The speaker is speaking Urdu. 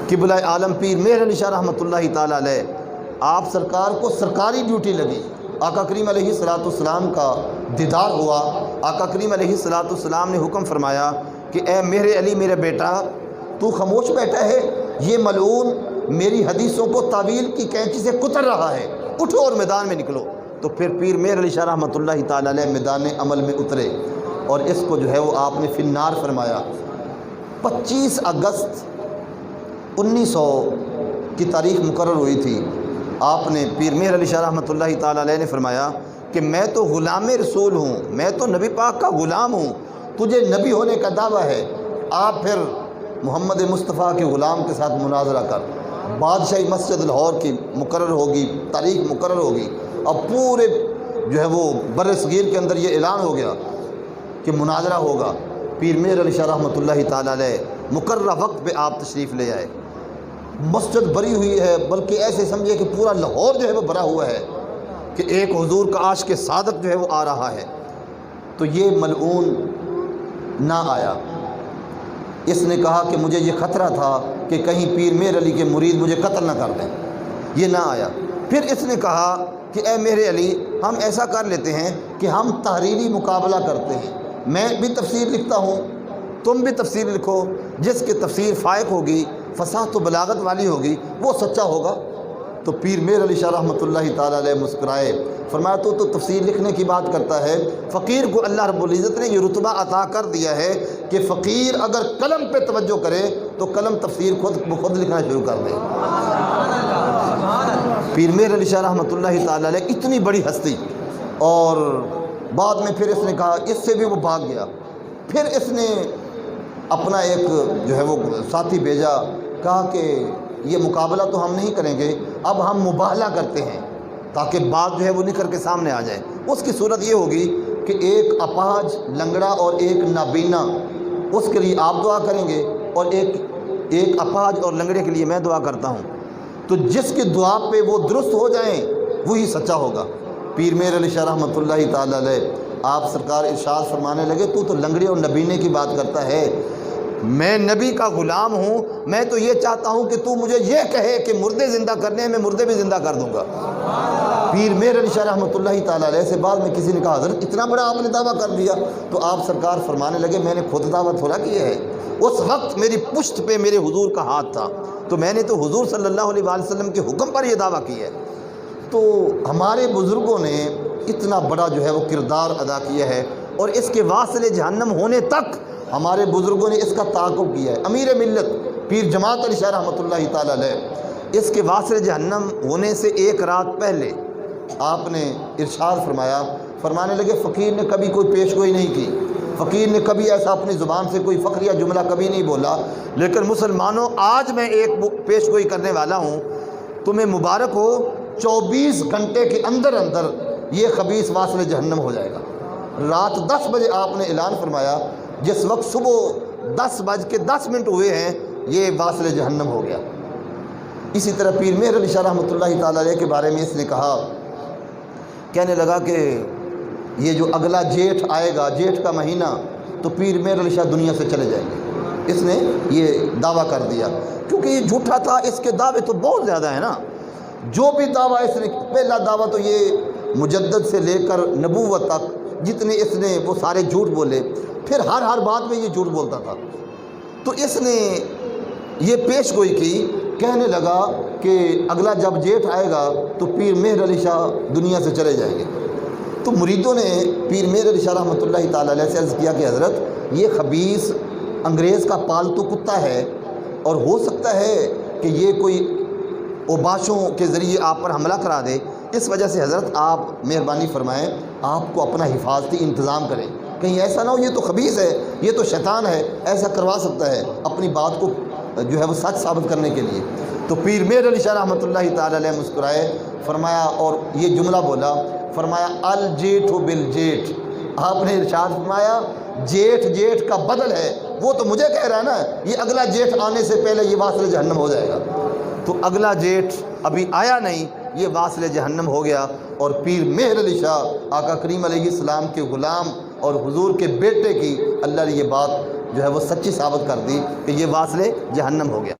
قبلہ عالم پیر مہر علی شاہ رحمۃ اللہ تعالیٰ علیہ، آپ سرکار کو سرکاری ڈیوٹی لگی، آقا کریم علیہ الصلوۃ والسلام کا دیدار ہوا۔ آقا کریم علیہ الصلوۃ والسلام نے حکم فرمایا کہ اے مہر علی میرے بیٹا، تو خاموش بیٹھا ہے، یہ ملعون میری حدیثوں کو تعویل کی کینچی سے کتر رہا ہے، اٹھو اور میدان میں نکلو۔ تو پھر پیر مہر علی شاہ رحمۃ اللہ تعالیٰ علیہ میدان عمل میں اترے اور اس کو جو ہے وہ آپ نے فی النار فرمایا۔ 25 اگست 1900 کی تاریخ مقرر ہوئی تھی۔ آپ نے پیر مہر علی شاہ رحمۃ اللہ تعالیٰ علیہ نے فرمایا کہ میں تو غلام رسول ہوں، میں تو نبی پاک کا غلام ہوں، تجھے نبی ہونے کا دعویٰ ہے، آپ پھر محمد مصطفیٰ کے غلام کے ساتھ مناظرہ کر۔ بادشاہی مسجد لاہور کی مقرر ہوگی، تاریخ مقرر ہوگی، اب پورے جو ہے وہ بر صغیر کے اندر یہ اعلان ہو گیا کہ مناظرہ ہوگا۔ پیر مہر علی شاہ رحمۃ اللہ تعالیٰ علیہ مقررہ وقت پہ آپ تشریف لے آئے۔ مسجد بھری ہوئی ہے، بلکہ ایسے سمجھے کہ پورا لاہور جو ہے وہ بھرا ہوا ہے کہ ایک حضور کا عاشق صادق جو ہے وہ آ رہا ہے۔ تو یہ ملعون نہ آیا۔ اس نے کہا کہ مجھے یہ خطرہ تھا کہ کہیں پیر مہر علی کے مرید مجھے قتل نہ کر دیں، یہ نہ آیا۔ پھر اس نے کہا کہ اے مہر علی، ہم ایسا کر لیتے ہیں کہ ہم تحریری مقابلہ کرتے ہیں، میں بھی تفسیر لکھتا ہوں، تم بھی تفسیر لکھو، جس کی تفسیر فائق ہوگی، فصاحت و بلاغت والی ہوگی، وہ سچا ہوگا۔ تو پیر مہر علی شاہ رحمۃ اللہ تعالیٰ علیہ مسکرائے، فرمایا تو تفسیر لکھنے کی بات کرتا ہے، فقیر کو اللہ رب العزت نے یہ رتبہ عطا کر دیا ہے کہ فقیر اگر قلم پہ توجہ کرے تو قلم تفسیر خود لکھنا شروع کر دے۔ پیر مہر علی شاہ رحمۃ اللہ تعالیٰ علیہ اتنی بڑی ہستی، اور بعد میں پھر اس نے کہا، اس سے بھی وہ بھاگ گیا۔ پھر اس نے اپنا ایک جو ہے وہ ساتھی بھیجا، کہا کہ یہ مقابلہ تو ہم نہیں کریں گے، اب ہم مباہلہ کرتے ہیں تاکہ بات جو ہے وہ نکل کے سامنے آ جائے۔ اس کی صورت یہ ہوگی کہ ایک اپاہج لنگڑا اور ایک نابینا، اس کے لیے آپ دعا کریں گے، اور ایک اپاہج اور لنگڑے کے لیے میں دعا کرتا ہوں، تو جس کی دعا پہ وہ درست ہو جائیں وہی سچا ہوگا۔ پیر مہر علی شاہ رحمۃ اللہ تعالیٰ علیہ آپ سرکار ارشاد فرمانے لگے، تو لنگڑے اور نبینے کی بات کرتا ہے، میں نبی کا غلام ہوں، میں تو یہ چاہتا ہوں کہ تو مجھے یہ کہے کہ مردے زندہ کرنے ہیں، میں مردے بھی زندہ کر دوں گا۔ پیر مہر علی شاہ رحمۃ اللہ تعالیٰ علیہ سے بعد میں کسی نے کہا، حضرت اتنا بڑا آپ نے دعویٰ کر دیا؟ تو آپ سرکار فرمانے لگے، میں نے خود دعویٰ تھوڑا کیا ہے، اس وقت میری پشت پہ میرے حضور کا ہاتھ تھا، تو میں نے تو حضور صلی اللہ علیہ وآلہ وسلم کے حکم پر یہ دعویٰ کیا ہے۔ تو ہمارے بزرگوں نے اتنا بڑا جو ہے وہ کردار ادا کیا ہے، اور اس کے واصل جہنم ہونے تک ہمارے بزرگوں نے اس کا تعاقب کیا ہے۔ امیر ملت پیر جماعت علی شاہ رحمۃ اللہ تعالیٰ علیہ اس کے واصل جہنم ہونے سے ایک رات پہلے آپ نے ارشاد فرمانے لگے، فقیر نے کبھی کوئی پیش گوئی نہیں کی، فقیر نے کبھی ایسا اپنی زبان سے کوئی فخریہ جملہ کبھی نہیں بولا، لیکن مسلمانوں آج میں ایک پیش گوئی کرنے والا ہوں، تمہیں مبارک ہو، 24 گھنٹے کے اندر یہ خبیث واصل جہنم ہو جائے گا۔ رات 10 بجے آپ نے اعلان فرمایا، جس وقت صبح 10:10 ہوئے ہیں یہ واصل جہنم ہو گیا۔ اسی طرح پیر مہر علی شاہ رحمۃ اللہ تعالیٰ علیہ کے بارے میں اس نے کہا، کہنے لگا کہ یہ جو اگلا جیٹھ آئے گا، جیٹھ کا مہینہ، تو پیر مہر علی شاہ دنیا سے چلے جائیں گے۔ اس نے یہ دعویٰ کر دیا، کیونکہ یہ جھوٹا تھا، اس کے دعوے تو بہت زیادہ ہیں نا۔ جو بھی دعویٰ اس نے، پہلا دعویٰ تو یہ مجدد سے لے کر نبوت تک جتنے اس نے وہ سارے جھوٹ بولے، پھر ہر بات میں یہ جھوٹ بولتا تھا۔ تو اس نے یہ پیش گوئی کی، کہنے لگا کہ اگلا جب جیٹھ آئے گا تو پیر مہر علی شاہ دنیا سے چلے جائیں گے۔ تو مریدوں نے پیر مہر علی شاہ رحمۃ اللہ تعالیٰ علیہ سے عرض کیا کہ حضرت یہ خبیث انگریز کا پالتو کتا ہے، اور ہو سکتا ہے کہ یہ کوئی اوباشوں کے ذریعے آپ پر حملہ کرا دے، اس وجہ سے حضرت آپ مہربانی فرمائیں، آپ کو اپنا حفاظتی انتظام کریں، کہیں ایسا نہ ہو یہ تو خبیث ہے، یہ تو شیطان ہے، ایسا کروا سکتا ہے اپنی بات کو جو ہے وہ سچ ثابت کرنے کے لیے۔ تو پیر مہر علی شاہ رحمۃ اللہ تعالیٰ علیہ مسکرائے، فرمایا اور یہ جملہ بولا، فرمایا الجیٹھ بالجیٹھ، آپ نے ارشاد فرمایا جیٹھ کا بدل ہے، وہ تو مجھے کہہ رہا ہے نا، یہ اگلا جیٹھ آنے سے پہلے یہ واصل جہنم ہو جائے گا۔ تو اگلا جیٹھ ابھی آیا نہیں، یہ واصل جہنم ہو گیا، اور پیر مہر علی شاہ آقا کریم علیہ السلام کے غلام اور حضور کے بیٹے کی اللہ نے یہ بات جو ہے وہ سچی ثابت کر دی کہ یہ واصل جہنم ہو گیا۔